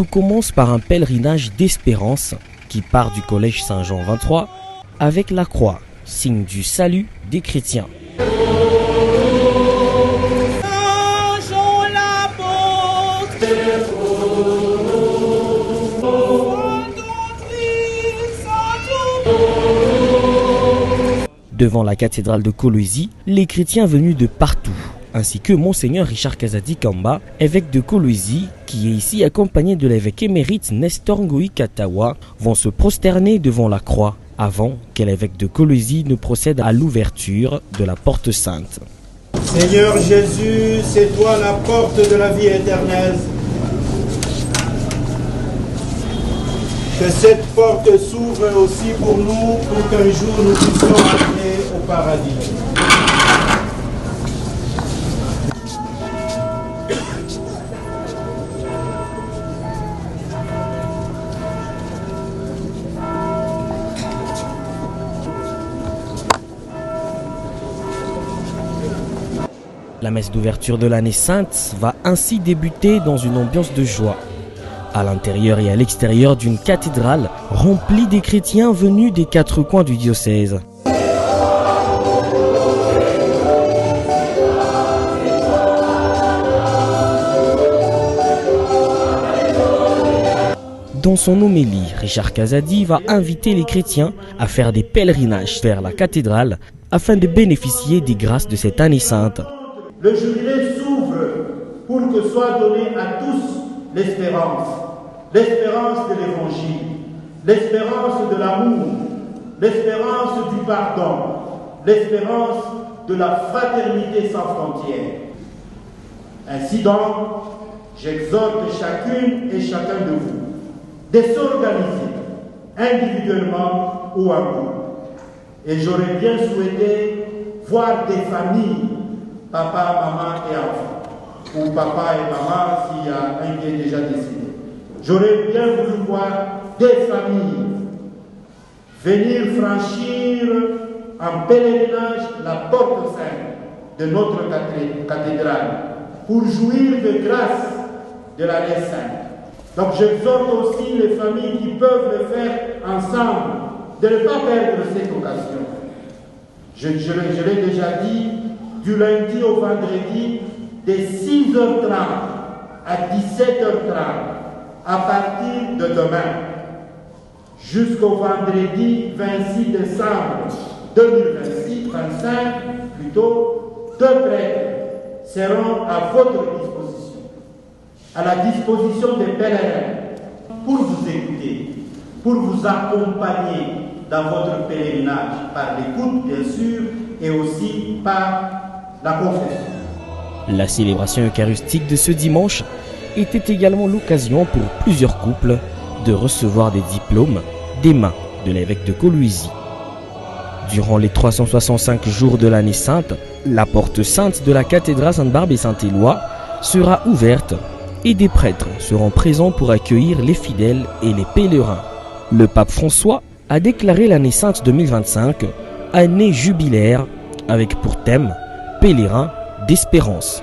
Tout commence par un pèlerinage d'espérance qui part du collège Saint-Jean 23 avec la croix, signe du salut des chrétiens. Devant la cathédrale de Kolwezi, les chrétiens venus de partout, ainsi que Monseigneur Richard Kazadi Kamba, évêque de Kolwezi, qui est ici accompagné de l'évêque émérite Nestor Ngoï Katawa, vont se prosterner devant la croix, avant que l'évêque de Kolwezi ne procède à l'ouverture de la porte sainte. Seigneur Jésus, c'est toi la porte de la vie éternelle. Que cette porte s'ouvre aussi pour nous, pour qu'un jour nous puissions entrer au paradis. La messe d'ouverture de l'année sainte va ainsi débuter dans une ambiance de joie. À l'intérieur et à l'extérieur d'une cathédrale remplie des chrétiens venus des quatre coins du diocèse. Dans son homélie, Richard Kazadi va inviter les chrétiens à faire des pèlerinages vers la cathédrale afin de bénéficier des grâces de cette année sainte. Le jubilé s'ouvre pour que soit donnée à tous l'espérance de l'évangile, l'espérance de l'amour, l'espérance du pardon, l'espérance de la fraternité sans frontières. Ainsi donc, j'exhorte chacune et chacun de vous de s'organiser individuellement ou en groupe. Et j'aurais bien souhaité voir des familles, papa, maman et enfants, ou papa et maman s'il y a un qui est déjà décédé. J'aurais bien voulu voir des familles venir franchir en pèlerinage la porte sainte de notre cathédrale pour jouir de grâce de l'année sainte. Donc j'exhorte aussi les familles qui peuvent le faire ensemble de ne pas perdre cette occasion. Je l'ai déjà dit, du lundi au vendredi, de 6h30 à 17h30, à partir de demain, jusqu'au vendredi 26 décembre 2025, plutôt, 2 prêtres seront à votre disposition, à la disposition des pèlerins, pour vous écouter, pour vous accompagner dans votre pèlerinage, par l'écoute bien sûr, et aussi par la confession. La célébration eucharistique de ce dimanche était également l'occasion pour plusieurs couples de recevoir des diplômes des mains de l'évêque de Kolwezi. Durant les 365 jours de l'année sainte, la porte sainte de la cathédrale Sainte-Barbe et Saint-Éloi sera ouverte et des prêtres seront présents pour accueillir les fidèles et les pèlerins. Le pape François a déclaré l'année sainte 2025 année jubilaire avec pour thème pèlerin d'espérance.